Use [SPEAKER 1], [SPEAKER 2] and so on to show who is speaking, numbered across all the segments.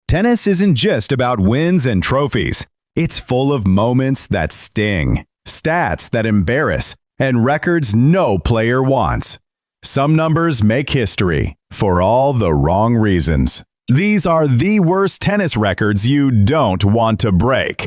[SPEAKER 1] Tennis isn't just about wins and trophies. It's full of moments that sting, stats that embarrass, and records no player wants. Some numbers make history for all the wrong reasons. These are the worst tennis records you don't want to break.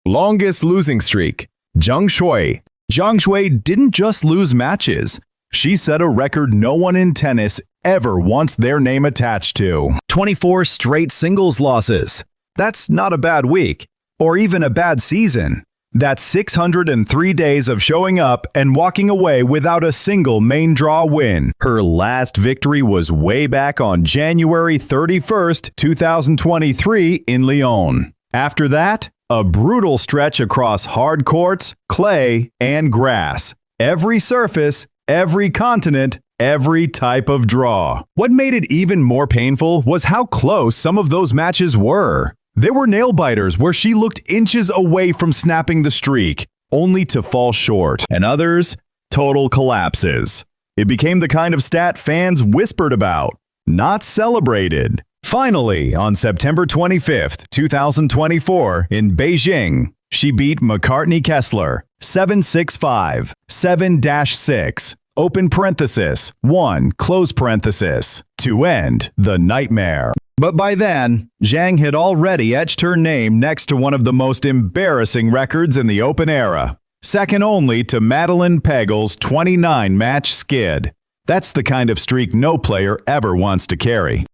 [SPEAKER 1] Longest losing streak. Zheng Shui. Zheng Shui didn't just lose matches. She set a record no one in tennis ever wants their name attached to. 24 straight singles losses. That's not a bad week, or even a bad season. That's 603 days of showing up and walking away without a single main draw win. Her last victory was way back on January 31st, 2023 in Lyon. After that, a brutal stretch across hard courts, clay, and grass. Every surface, every continent, every type of draw. What made it even more painful was how close some of those matches were. There were nail-biters where she looked inches away from snapping the streak, only to fall short. And others, total collapses. It became the kind of stat fans whispered about, not celebrated. Finally, on September 25th, 2024, in Beijing, she beat McCartney Kessler 7-6-5, 7-6, open parenthesis, 1, close parenthesis, to end the nightmare. But by then, Zhang had already etched her name next to one of the most embarrassing records in the Open era, second only to Madeline Pegel's 29-match skid. That's the kind of streak no player ever wants to carry.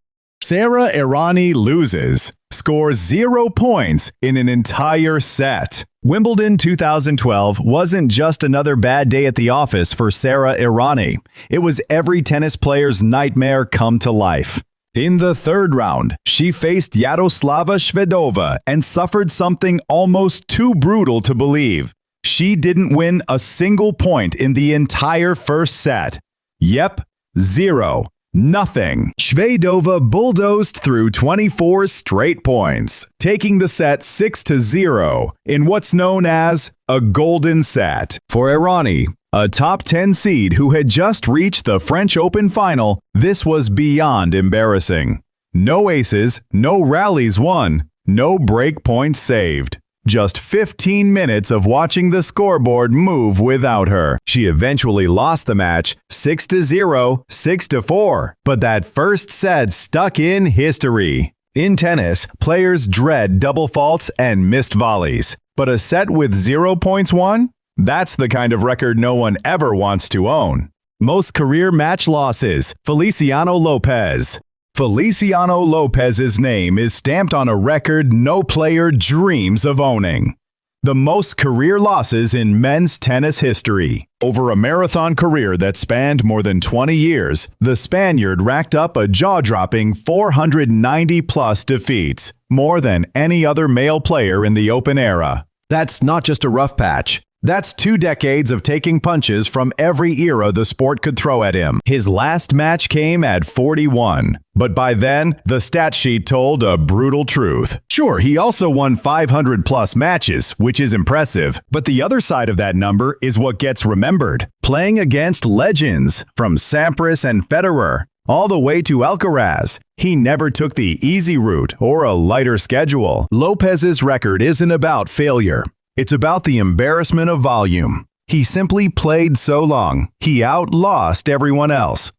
[SPEAKER 1] Sara Errani loses, scores 0 points in an entire set. Wimbledon 2012 wasn't just another bad day at the office for Sara Errani. It was every tennis player's nightmare come to life. In the third round, she faced Yaroslava Shvedova and suffered something almost too brutal to believe. She didn't win a single point in the entire first set. Yep, 0. Nothing. Shvedova bulldozed through 24 straight points, taking the set 6-0 in what's known as a golden set. For Errani, a top 10 seed who had just reached the French Open final, this was beyond embarrassing. No aces, no rallies won, no break points saved. Just 15 minutes of watching the scoreboard move without her. She eventually lost the match 6-0, 6-4, but that first set stuck in history. In tennis, players dread double faults and missed volleys, but a set with 0 points won? That's the kind of record no one ever wants to own. Most career match losses, Feliciano Lopez. Feliciano Lopez's name is stamped on a record no player dreams of owning. The most career losses in men's tennis history. Over a marathon career that spanned more than 20 years, the Spaniard racked up a jaw-dropping 490-plus defeats, more than any other male player in the Open era. That's not just a rough patch. That's 2 decades of taking punches from every era the sport could throw at him. His last match came at 41, but by then, the stat sheet told a brutal truth. Sure, he also won 500-plus matches, which is impressive, but the other side of that number is what gets remembered. Playing against legends, from Sampras and Federer, all the way to Alcaraz. He never took the easy route or a lighter schedule. Lopez's record isn't about failure. It's about the embarrassment of volume. He simply played so long, he outlost everyone else.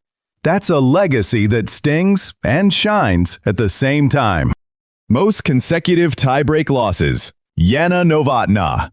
[SPEAKER 1] That's a legacy that stings and shines at the same time. Most consecutive tiebreak losses. Yana Novotná.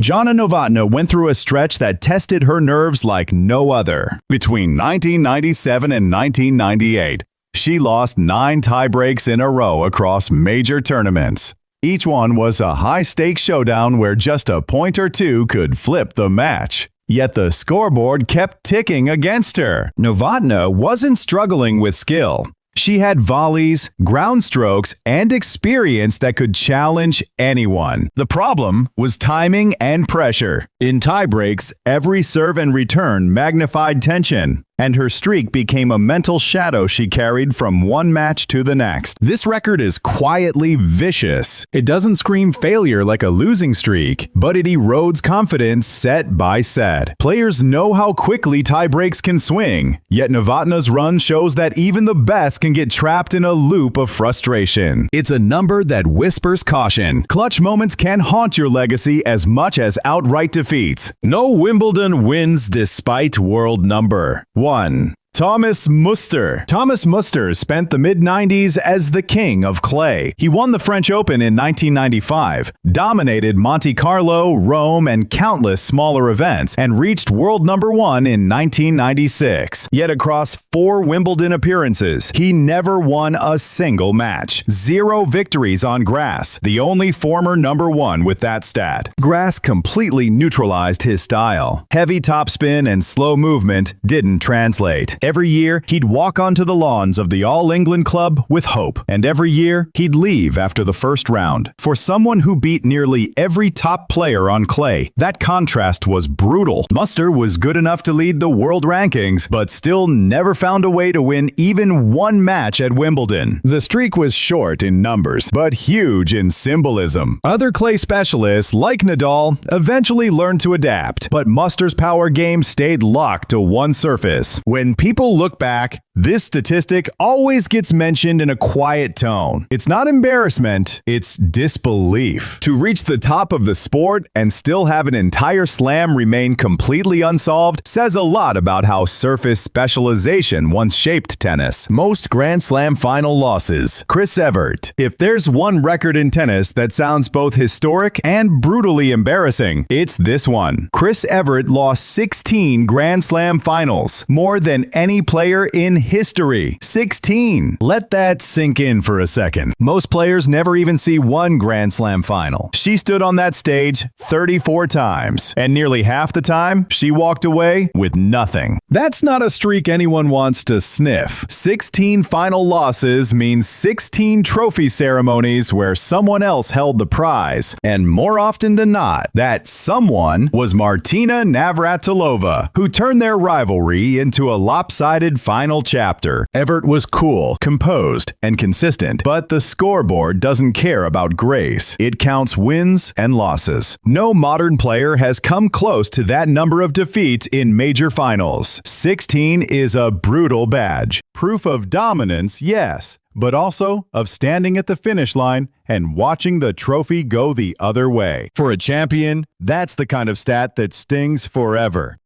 [SPEAKER 1] Jana Novotná went through a stretch that tested her nerves like no other. Between 1997 and 1998, she lost 9 tiebreaks in a row across major tournaments. Each one was a high-stakes showdown where just a point or two could flip the match. Yet the scoreboard kept ticking against her. Novotná wasn't struggling with skill. She had volleys, ground strokes, and experience that could challenge anyone. The problem was timing and pressure. In tiebreaks, every serve and return magnified tension. and her streak became a mental shadow she carried from one match to the next. This record is quietly vicious. It doesn't scream failure like a losing streak, but it erodes confidence set by set. Players know how quickly tiebreaks can swing, yet Novotna's run shows that even the best can get trapped in a loop of frustration. It's a number that whispers caution. Clutch moments can haunt your legacy as much as outright defeats. No Wimbledon wins despite world number 1. Thomas Muster. Thomas Muster spent the mid-90s as the king of clay. He won the French Open in 1995, dominated Monte Carlo, Rome, and countless smaller events, and reached world number 1 in 1996. Yet across 4 Wimbledon appearances, he never won a single match. 0 victories on grass, the only former number 1 with that stat. Grass completely neutralized his style. Heavy topspin and slow movement didn't translate. Every year, he'd walk onto the lawns of the All England Club with hope, and every year, he'd leave after the first round. For someone who beat nearly every top player on clay, that contrast was brutal. Muster was good enough to lead the world rankings, but still never found a way to win even one match at Wimbledon. The streak was short in numbers, but huge in symbolism. Other clay specialists, like Nadal, eventually learned to adapt, but Muster's power game stayed locked to one surface. When people look back, this statistic always gets mentioned in a quiet tone. It's not embarrassment, it's disbelief. To reach the top of the sport and still have an entire slam remain completely unsolved says a lot about how surface specialization once shaped tennis. Most Grand Slam final losses. Chris Evert. If there's one record in tennis that sounds both historic and brutally embarrassing, it's this one. Chris Evert lost 16 Grand Slam finals, more than any player in history. 16. Let that sink in for a second. Most players never even see one Grand Slam final. She stood on that stage 34 times, and nearly half the time, she walked away with nothing. That's not a streak anyone wants to sniff. 16 final losses means 16 trophy ceremonies where someone else held the prize, and more often than not, that someone was Martina Navratilova, who turned their rivalry into a lopsided final chapter. Evert was cool, composed, and consistent, but the scoreboard doesn't care about grace. It counts wins and losses. No modern player has come close to that number of defeats in major finals. 16 is a brutal badge. Proof of dominance, yes, but also of standing at the finish line and watching the trophy go the other way. For a champion, that's the kind of stat that stings forever.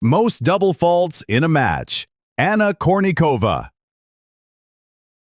[SPEAKER 1] Most double faults in a match. Anna Kournikova.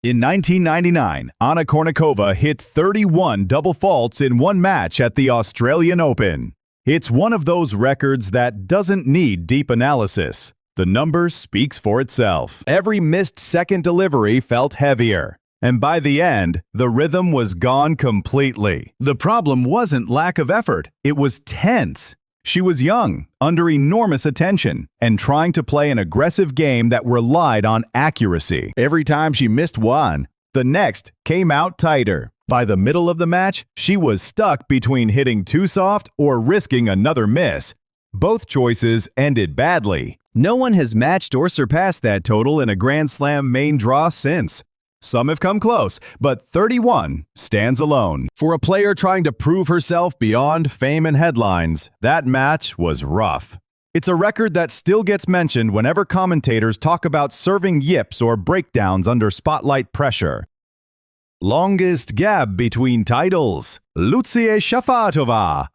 [SPEAKER 1] In 1999, Anna Kournikova hit 31 double faults in one match at the Australian Open. It's one of those records that doesn't need deep analysis. The number speaks for itself. Every missed second delivery felt heavier, and by the end, the rhythm was gone completely. The problem wasn't lack of effort, it was tense. She was young, under enormous attention, and trying to play an aggressive game that relied on accuracy. Every time she missed one, the next came out tighter. By the middle of the match, she was stuck between hitting too soft or risking another miss. Both choices ended badly. No one has matched or surpassed that total in a Grand Slam main draw since. Some have come close, but 31 stands alone. For a player trying to prove herself beyond fame and headlines, that match was rough. It's a record that still gets mentioned whenever commentators talk about serving yips or breakdowns under spotlight pressure. Longest gap between titles. Lucia Shafartova.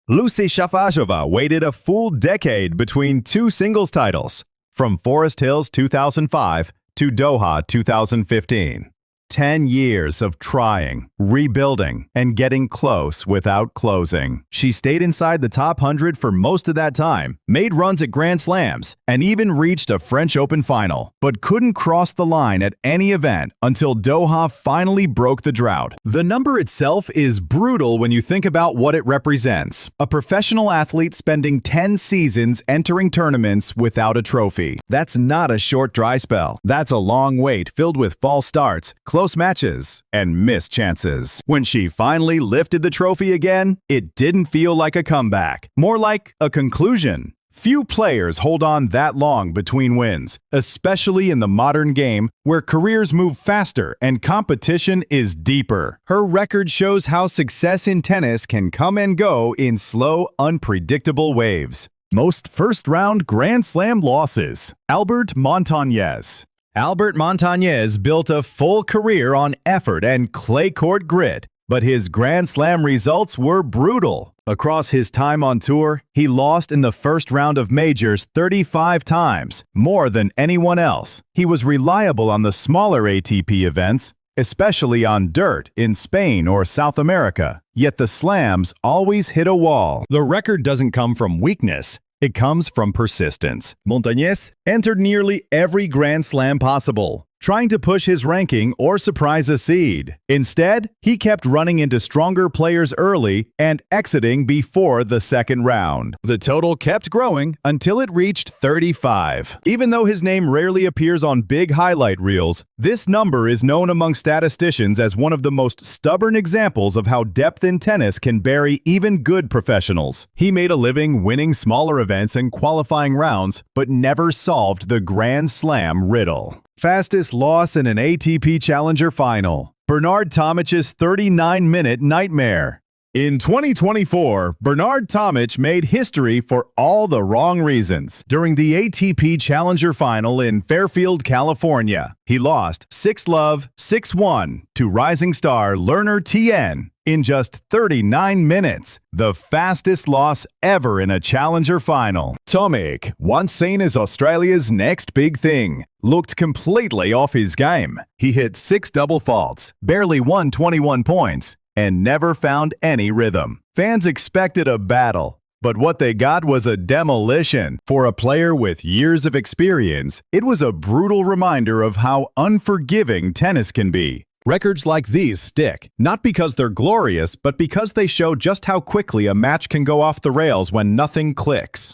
[SPEAKER 1] Lucia Shafartova waited a full decade between 2 singles titles, from Forest Hills 2005 to Doha 2015. 10 years of trying, rebuilding, and getting close without closing. She stayed inside the top 100 for most of that time, made runs at Grand Slams, and even reached a French Open final, but couldn't cross the line at any event until Doha finally broke the drought. The number itself is brutal when you think about what it represents. A professional athlete spending 10 seasons entering tournaments without a trophy. That's not a short dry spell. That's a long wait filled with false starts, close matches, and missed chances. When she finally lifted the trophy again, it didn't feel like a comeback, more like a conclusion. Few players hold on that long between wins, especially in the modern game where careers move faster and competition is deeper. Her record shows how success in tennis can come and go in slow, unpredictable waves. Most first-round Grand Slam losses. Albert Montañez. Albert Montañez built a full career on effort and clay court grit, but his Grand Slam results were brutal. Across his time on tour, he lost in the first round of majors 35 times, more than anyone else. He was reliable on the smaller ATP events, especially on dirt in Spain or South America. Yet the slams always hit a wall. The record doesn't come from weakness. It comes from persistence. Montañez entered nearly every Grand Slam possible, trying to push his ranking or surprise a seed. Instead, he kept running into stronger players early and exiting before the second round. The total kept growing until it reached 35. Even though his name rarely appears on big highlight reels, this number is known among statisticians as one of the most stubborn examples of how depth in tennis can bury even good professionals. He made a living winning smaller events and qualifying rounds, but never solved the Grand Slam riddle. Fastest loss in an ATP Challenger final. Bernard Tomic's 39-minute nightmare. In 2024, Bernard Tomic made history for all the wrong reasons. During the ATP Challenger final in Fairfield, California, he lost 6-love, 6-1 to rising star Lerner Tien in just 39 minutes, the fastest loss ever in a Challenger final. Tomic, once seen as Australia's next big thing, looked completely off his game. He hit 6 double faults, barely won 21 points, and never found any rhythm. Fans expected a battle, but what they got was a demolition. For a player with years of experience, it was a brutal reminder of how unforgiving tennis can be. Records like these stick, not because they're glorious, but because they show just how quickly a match can go off the rails when nothing clicks.